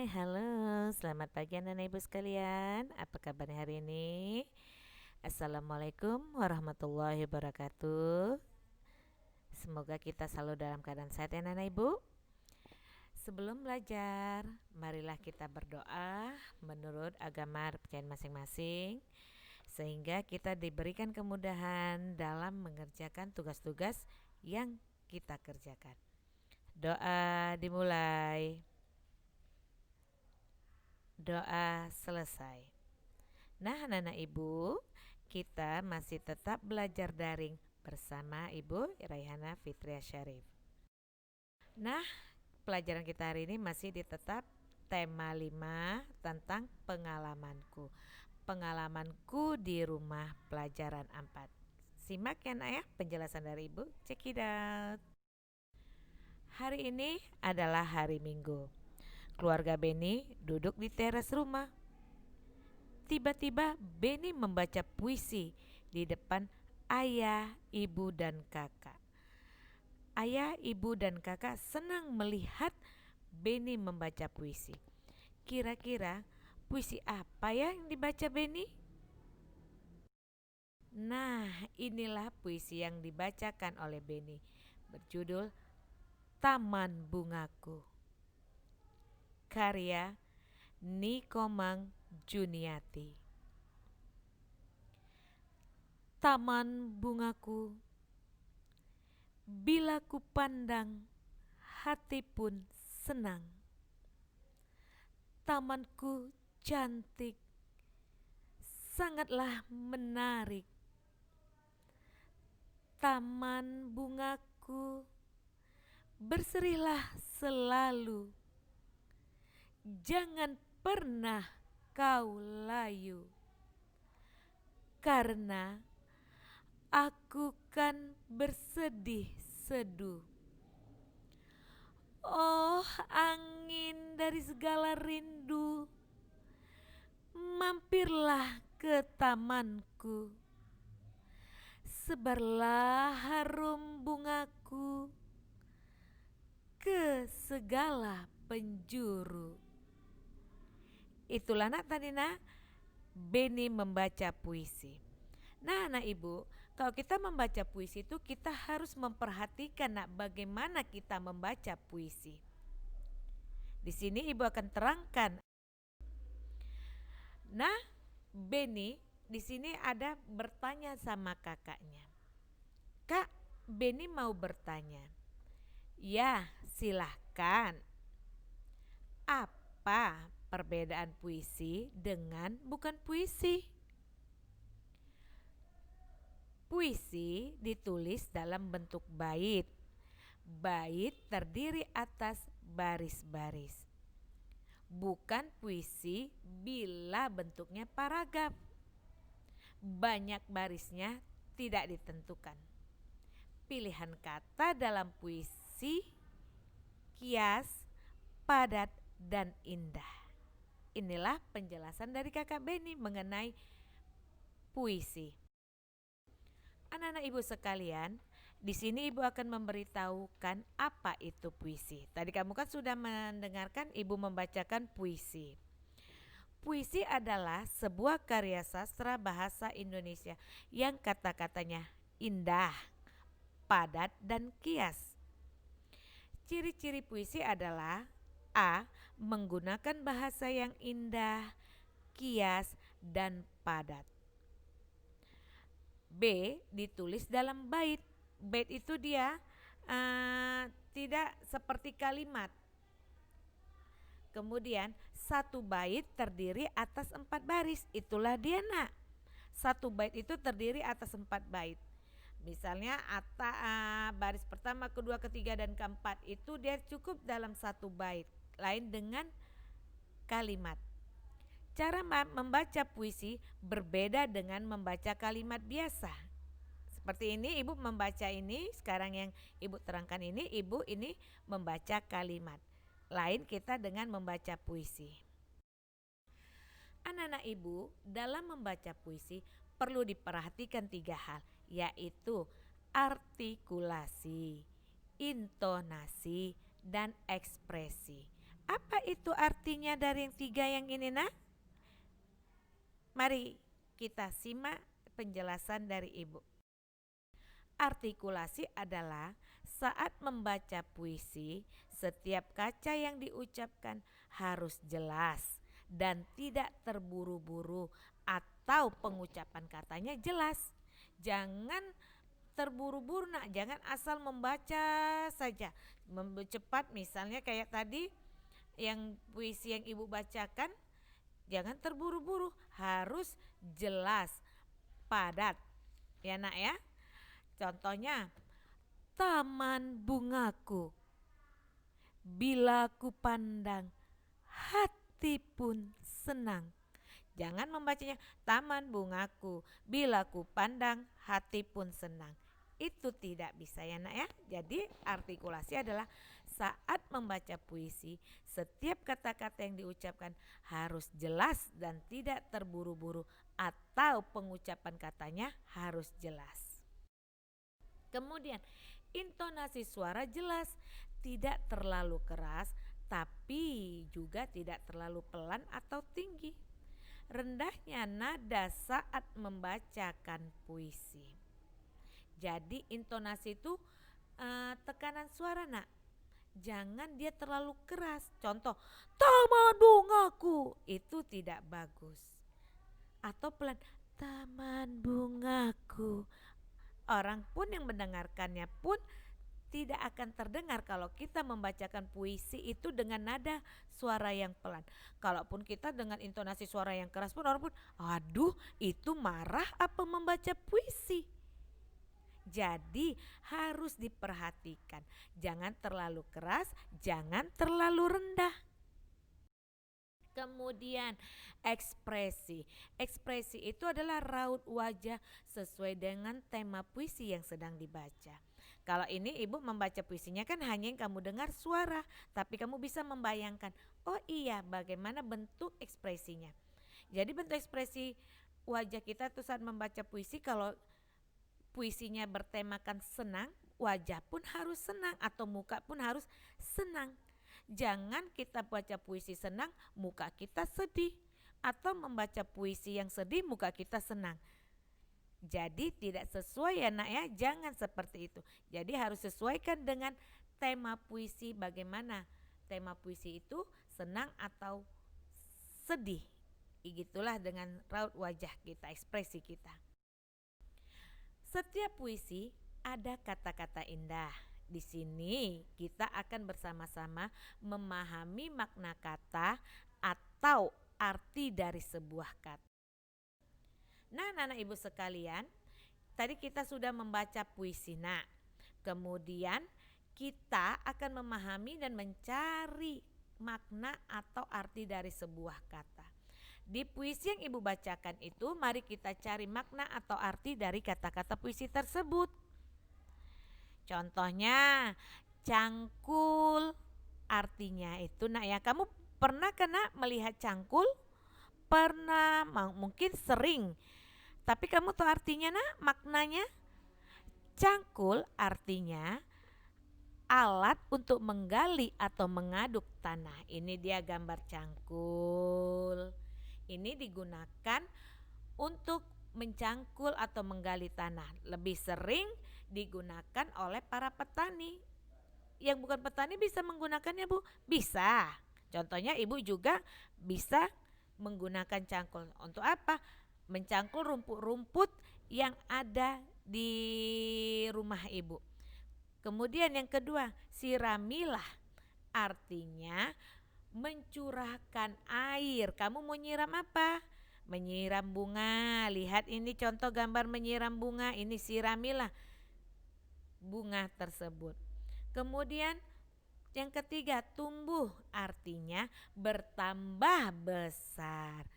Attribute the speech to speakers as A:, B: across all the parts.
A: halo, selamat pagi anak-anak ibu sekalian. Apa kabarnya hari ini? Assalamualaikum warahmatullahi wabarakatuh. Semoga kita selalu dalam keadaan sehat ya anak-anak ibu. Sebelum belajar, marilah kita berdoa menurut agama kepercayaan masing-masing, sehingga kita diberikan kemudahan dalam mengerjakan tugas-tugas yang kita kerjakan. Doa dimulai. Doa selesai. Nah, anak-anak ibu, kita masih tetap belajar daring bersama Ibu Raihana Fitria Syarif. Nah, pelajaran kita hari ini masih ditetap tema 5 tentang pengalamanku. Pengalamanku di rumah pelajaran 4. Simak ya nak ya penjelasan dari Ibu. Check it out. Hari ini adalah hari Minggu. Keluarga Beni duduk di teras rumah. Tiba-tiba Beni membaca puisi di depan ayah, ibu, dan kakak. Ayah, ibu, dan kakak senang melihat Beni membaca puisi. Kira-kira puisi apa yang dibaca Beni? Nah, inilah puisi yang dibacakan oleh Beni, berjudul Taman Bungaku. Karya Nikomang Juniati. Taman bungaku, bila ku pandang hati pun senang. Tamanku cantik, sangatlah menarik. Taman bungaku, berserilah selalu. Jangan pernah kau layu, karena aku kan bersedih seduh. Oh, angin dari segala rindu, mampirlah ke tamanku. Sebarlah harum bungaku ke segala penjuru. Itulah nak tadi nak, Beni membaca puisi. Nah anak ibu, kalau kita membaca puisi itu kita harus memperhatikan nak bagaimana kita membaca puisi. Di sini ibu akan terangkan. Nah, Beni di sini ada bertanya sama kakaknya. Kak, Beni mau bertanya. Ya, silahkan. Apa perbedaan puisi dengan bukan puisi? Puisi ditulis dalam bentuk bait. Bait terdiri atas baris-baris. Bukan puisi bila bentuknya paragraf. Banyak barisnya tidak ditentukan. Pilihan kata dalam puisi kias, padat, dan indah. Inilah penjelasan dari kakak Beni mengenai puisi. Anak-anak ibu sekalian, di sini ibu akan memberitahukan apa itu puisi. Tadi kamu kan sudah mendengarkan ibu membacakan puisi. Puisi adalah sebuah karya sastra bahasa Indonesia yang kata-katanya indah, padat, dan kias. Ciri-ciri puisi adalah A. Menggunakan bahasa yang indah, kias, dan padat. B. Ditulis dalam bait. Bait itu dia tidak seperti kalimat. Kemudian satu bait terdiri atas 4 baris. Itulah dia nak. Satu bait itu terdiri atas 4 bait. Misalnya baris pertama, kedua, ketiga, dan keempat itu dia cukup dalam satu bait. Lain dengan kalimat. Cara membaca puisi berbeda dengan membaca kalimat biasa. Seperti ini ibu membaca ini, sekarang yang ibu terangkan ini, ibu ini membaca kalimat. Lain kita dengan membaca puisi. Anak-anak ibu dalam membaca puisi perlu diperhatikan 3 hal, yaitu artikulasi, intonasi, dan ekspresi. Apa itu artinya dari yang tiga yang ini nak? Mari kita simak penjelasan dari Ibu. Artikulasi adalah saat membaca puisi, setiap kata yang diucapkan harus jelas dan tidak terburu-buru atau pengucapan katanya jelas. Jangan terburu-buru nak, jangan asal membaca saja. Cepat misalnya kayak tadi yang puisi yang Ibu bacakan, jangan terburu-buru, harus jelas, padat. Ya nak ya. Contohnya, taman bungaku, bila ku pandang, hati pun senang. Jangan membacanya taman bungaku, bila ku pandang, hati pun senang. Itu tidak bisa ya nak ya. Jadi artikulasi adalah saat membaca puisi, setiap kata-kata yang diucapkan harus jelas dan tidak terburu-buru atau pengucapan katanya harus jelas. Kemudian intonasi suara jelas, tidak terlalu keras tapi juga tidak terlalu pelan atau tinggi. Rendahnya nada saat membacakan puisi. Jadi intonasi itu tekanan suara nak, jangan dia terlalu keras. Contoh, taman bungaku, itu tidak bagus. Atau pelan, taman bungaku. Orang pun yang mendengarkannya pun tidak akan terdengar kalau kita membacakan puisi itu dengan nada suara yang pelan. Kalaupun kita dengan intonasi suara yang keras pun orang pun, aduh itu marah apa membaca puisi. Jadi harus diperhatikan, jangan terlalu keras, jangan terlalu rendah. Kemudian ekspresi. Ekspresi itu adalah raut wajah sesuai dengan tema puisi yang sedang dibaca. Kalau ini Ibu membaca puisinya kan hanya yang kamu dengar suara, tapi kamu bisa membayangkan, oh iya bagaimana bentuk ekspresinya. Jadi bentuk ekspresi wajah kita tuh saat membaca puisi, kalau puisinya bertemakan senang, wajah pun harus senang atau muka pun harus senang. Jangan kita baca puisi senang, muka kita sedih. Atau membaca puisi yang sedih, muka kita senang. Jadi tidak sesuai ya nak ya, jangan seperti itu. Jadi harus sesuaikan dengan tema puisi, bagaimana tema puisi itu senang atau sedih. Begitulah dengan raut wajah kita, ekspresi kita. Setiap puisi ada kata-kata indah. Di sini kita akan bersama-sama memahami makna kata atau arti dari sebuah kata. Nah, anak-anak ibu sekalian, tadi kita sudah membaca puisi. Nah, kemudian kita akan memahami dan mencari makna atau arti dari sebuah kata. Di puisi yang ibu bacakan itu, mari kita cari makna atau arti dari kata-kata puisi tersebut. Contohnya cangkul, artinya itu nak ya, kamu pernah kena melihat cangkul? Pernah, mungkin sering. Tapi kamu tahu artinya nak, maknanya? Cangkul artinya alat untuk menggali atau mengaduk tanah. Ini dia gambar cangkul. Ini digunakan untuk mencangkul atau menggali tanah. Lebih sering digunakan oleh para petani. Yang bukan petani bisa menggunakannya Bu? Bisa. Contohnya ibu juga bisa menggunakan cangkul. Untuk apa? Mencangkul rumput-rumput yang ada di rumah ibu. Kemudian yang kedua, siramilah. Artinya mencurahkan air. Kamu mau nyiram apa? Menyiram bunga. Lihat ini contoh gambar menyiram bunga. Ini siramilah bunga tersebut. Kemudian yang ketiga, tumbuh, artinya bertambah besar.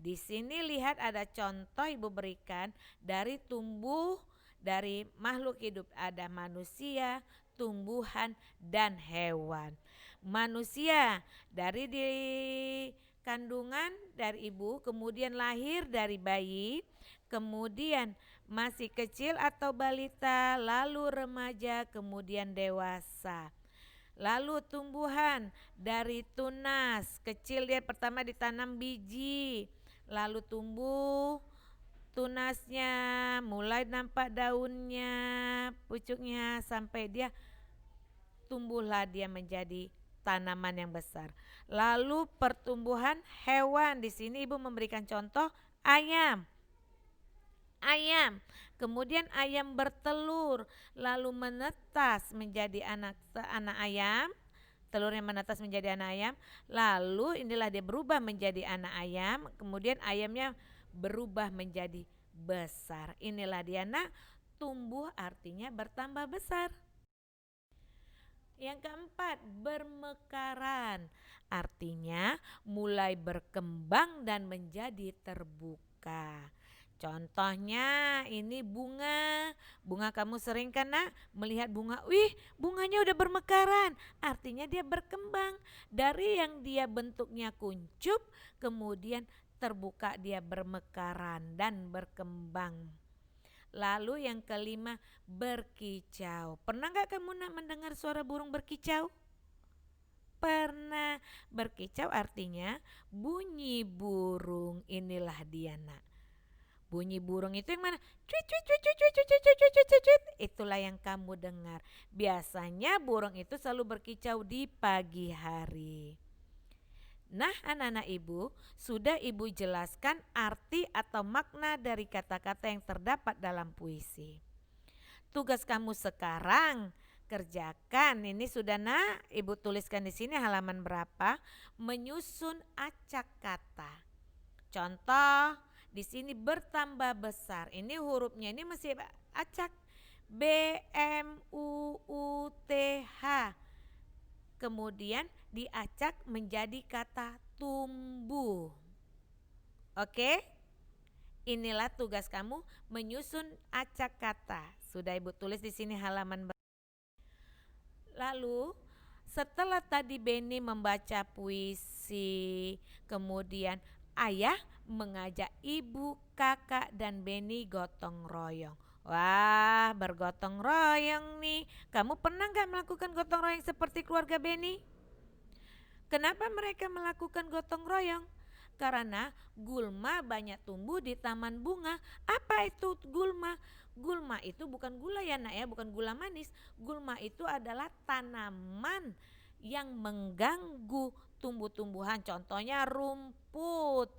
A: Di sini lihat ada contoh ibu berikan dari tumbuh, dari makhluk hidup, ada manusia, tumbuhan dan hewan. Manusia dari di kandungan dari ibu, kemudian lahir dari bayi, kemudian masih kecil atau balita, lalu remaja, kemudian dewasa. Lalu tumbuhan dari tunas, kecil dia pertama ditanam biji, lalu tumbuh tunasnya, mulai nampak daunnya, pucuknya sampai dia tumbuhlah dia menjadi tanaman yang besar. Lalu pertumbuhan hewan, di sini Ibu memberikan contoh ayam. Ayam, kemudian ayam bertelur, lalu menetas menjadi anak ayam, telurnya menetas menjadi anak ayam, lalu inilah dia berubah menjadi anak ayam, kemudian ayamnya berubah menjadi besar. Inilah dia nak, tumbuh artinya bertambah besar. Yang keempat, bermekaran, artinya mulai berkembang dan menjadi terbuka. Contohnya ini bunga, bunga kamu sering kan nak melihat bunga, wih bunganya udah bermekaran, artinya dia berkembang. Dari yang dia bentuknya kuncup, kemudian terbuka dia bermekaran dan berkembang. Lalu yang kelima, berkicau. Pernah gak kamu nak mendengar suara burung berkicau? Pernah. Berkicau artinya bunyi burung, inilah dia nak. Bunyi burung itu yang mana? Cuit, cuit, cuit, cuit, cuit, cuit, cuit, cuit, cuit, cuit, cuit. Itulah yang kamu dengar. Biasanya burung itu selalu berkicau di pagi hari. Nah anak-anak Ibu, sudah Ibu jelaskan arti atau makna dari kata-kata yang terdapat dalam puisi. Tugas kamu sekarang kerjakan, ini sudah nak Ibu tuliskan di sini halaman berapa, menyusun acak kata. Contoh di sini bertambah besar, ini hurufnya ini masih acak, B M U U T H. Kemudian diacak menjadi kata tumbuh. Oke? Inilah tugas kamu menyusun acak kata. Sudah Ibu tulis di sini halaman. Lalu setelah tadi Beni membaca puisi, kemudian ayah mengajak ibu, kakak dan Beni gotong royong. Wah, bergotong royong nih. Kamu pernah gak melakukan gotong royong seperti keluarga Beni? Kenapa mereka melakukan gotong royong? Karena gulma banyak tumbuh di taman bunga. Apa itu gulma? Gulma itu bukan gula ya nak ya, bukan gula manis. Gulma itu adalah tanaman yang mengganggu tumbuh-tumbuhan, contohnya rumput.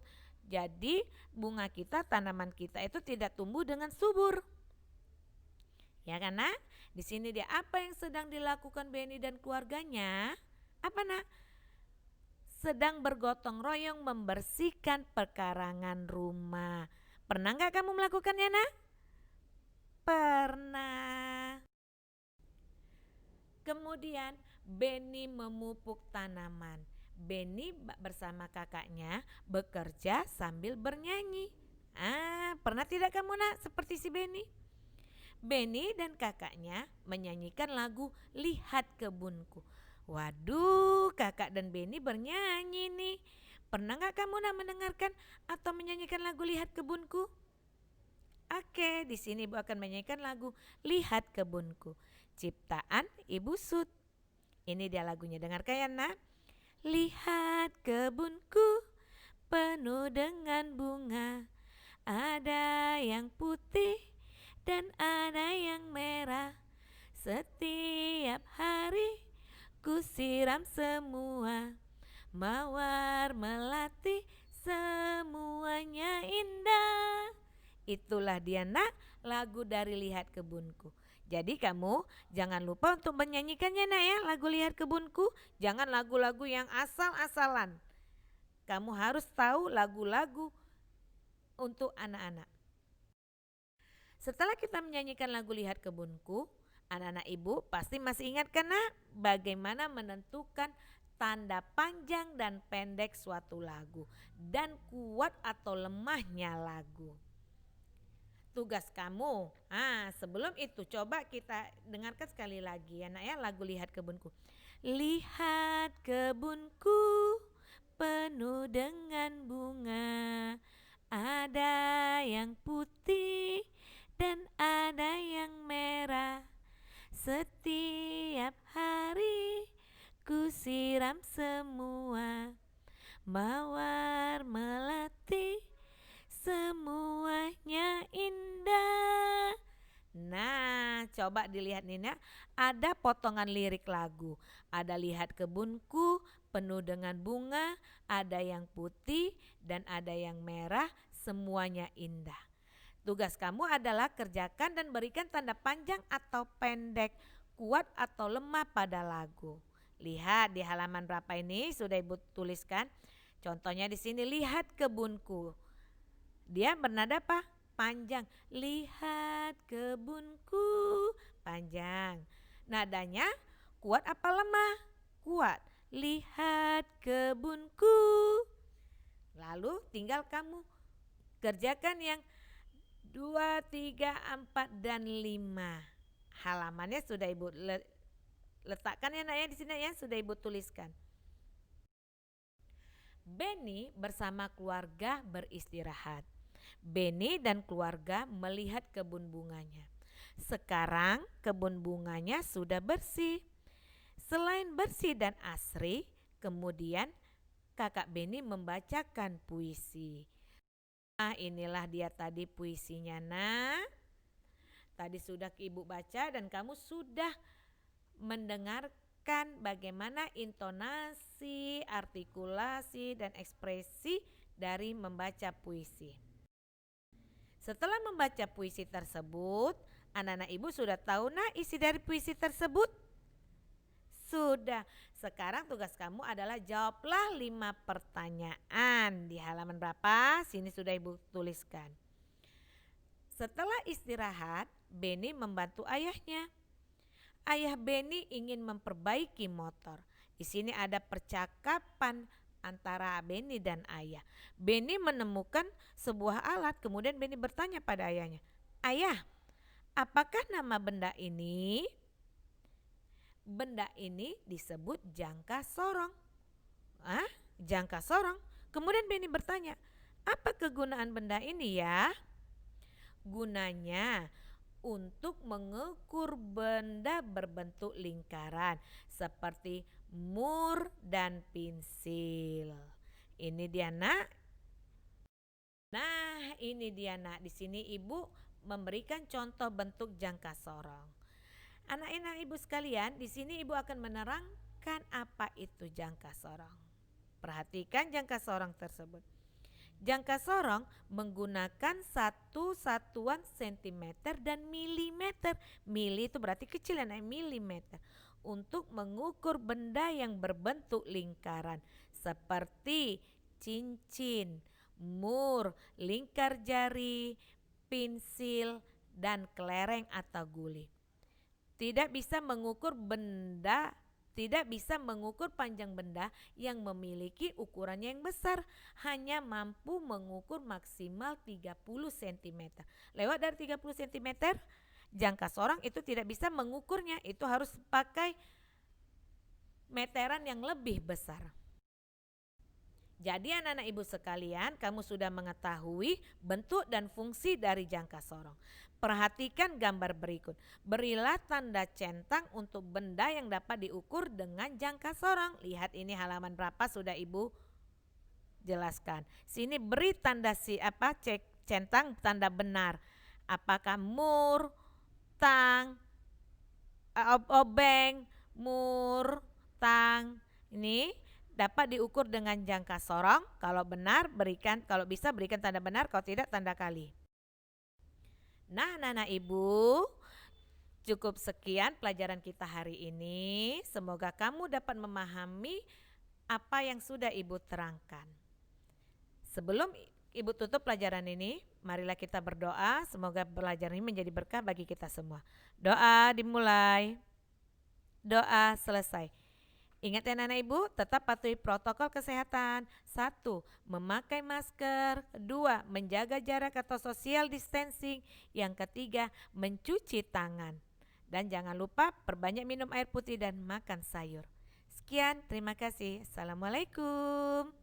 A: Jadi bunga kita, tanaman kita itu tidak tumbuh dengan subur. Ya kan nak? Di sini dia apa yang sedang dilakukan Beni dan keluarganya? Apa nak? Sedang bergotong royong membersihkan pekarangan rumah. Pernah gak kamu melakukannya nak? Pernah. Kemudian Beni memupuk tanaman. Beni bersama kakaknya bekerja sambil bernyanyi. Pernah tidak kamu nak seperti si Beni? Beni dan kakaknya menyanyikan lagu Lihat Kebunku. Waduh, kakak dan Beni bernyanyi nih. Pernah gak kamu nak mendengarkan atau menyanyikan lagu Lihat Kebunku? Oke, di sini Ibu akan menyanyikan lagu Lihat Kebunku, ciptaan Ibu Sud. Ini dia lagunya, dengarkan ya nak. Lihat kebunku penuh dengan bunga, ada yang putih dan ada yang merah. Setiap hari ku siram semua, mawar melati semuanya indah. Itulah dia nak, lagu dari Lihat Kebunku. Jadi kamu jangan lupa untuk menyanyikannya nak ya, lagu Lihat Kebunku. Jangan lagu-lagu yang asal-asalan. Kamu harus tahu lagu-lagu untuk anak-anak. Setelah kita menyanyikan lagu Lihat Kebunku, anak-anak Ibu pasti masih ingat kan nak bagaimana menentukan tanda panjang dan pendek suatu lagu dan kuat atau lemahnya lagu. Tugas kamu, sebelum itu coba kita dengarkan sekali lagi ya nak ya, lagu Lihat Kebunku. Lihat kebunku penuh dengan bunga, ada yang putih dan ada yang merah. Setiap hari ku siram semua, mawar melati, semuanya indah. Nah, coba dilihat Nina, ada potongan lirik lagu. Ada lihat kebunku penuh dengan bunga, ada yang putih dan ada yang merah, semuanya indah. Tugas kamu adalah kerjakan dan berikan tanda panjang atau pendek, kuat atau lemah pada lagu. Lihat di halaman berapa ini sudah Ibu tuliskan. Contohnya di sini, lihat kebunku. Dia bernada apa? Panjang. Lihat kebunku, panjang. Nadanya kuat apa lemah? Kuat. Lihat kebunku. Lalu tinggal kamu kerjakan yang 2, 3, 4, dan 5. Halamannya sudah Ibu letakkan ya nak ya di sini ya, sudah Ibu tuliskan. Benny bersama keluarga beristirahat. Benny dan keluarga melihat kebun bunganya. Sekarang kebun bunganya sudah bersih. Selain bersih dan asri, kemudian kakak Benny membacakan puisi. Nah, inilah dia tadi puisinya nak. Tadi sudah Ibu baca dan kamu sudah mendengarkan bagaimana intonasi, artikulasi, dan ekspresi dari membaca puisi. Setelah membaca puisi tersebut, anak-anak Ibu sudah tahu nah isi dari puisi tersebut? Sudah. Sekarang tugas kamu adalah jawablah 5 pertanyaan. Di halaman berapa? Sini sudah Ibu tuliskan. Setelah istirahat, Benny membantu ayahnya. Ayah Benny ingin memperbaiki motor. Di sini ada percakapan antara Benny dan ayah. Benny menemukan sebuah alat, kemudian Benny bertanya pada ayahnya, "Ayah, apakah nama benda ini?" Benda ini disebut jangka sorong. Jangka sorong. Kemudian Benny bertanya, "Apa kegunaan benda ini ya?" Gunanya untuk mengukur benda berbentuk lingkaran seperti mur dan pensil. Ini dia nak. Nah, ini dia nak. Di sini Ibu memberikan contoh bentuk jangka sorong. Anak-anak Ibu sekalian, di sini Ibu akan menerangkan apa itu jangka sorong. Perhatikan jangka sorong tersebut. Jangka sorong menggunakan satu satuan sentimeter dan milimeter. Mili itu berarti kecil ya, milimeter. Untuk mengukur benda yang berbentuk lingkaran seperti cincin, mur, lingkar jari, pensil, dan kelereng atau guli. Tidak bisa mengukur panjang benda yang memiliki ukurannya yang besar, hanya mampu mengukur maksimal 30 cm. Lewat dari 30 cm, jangka sorong itu tidak bisa mengukurnya, itu harus pakai meteran yang lebih besar. Jadi anak-anak Ibu sekalian, kamu sudah mengetahui bentuk dan fungsi dari jangka sorong. Perhatikan gambar berikut. Berilah tanda centang untuk benda yang dapat diukur dengan jangka sorong. Lihat ini halaman berapa sudah Ibu jelaskan. Sini beri tanda centang tanda benar. Apakah mur, tang, obeng, mur, tang. Ini dapat diukur dengan jangka sorong. Kalau benar berikan, kalau bisa berikan tanda benar, kalau tidak tanda kali. Nah, anak-anak Ibu, cukup sekian pelajaran kita hari ini. Semoga kamu dapat memahami apa yang sudah Ibu terangkan. Sebelum Ibu tutup pelajaran ini, marilah kita berdoa. Semoga pelajaran ini menjadi berkah bagi kita semua. Doa dimulai. Doa selesai. Ingat ya anak-anak Ibu, tetap patuhi protokol kesehatan. 1. Memakai masker. 2. Menjaga jarak atau social distancing. Yang ketiga, mencuci tangan. Dan jangan lupa perbanyak minum air putih dan makan sayur. Sekian, terima kasih. Assalamualaikum.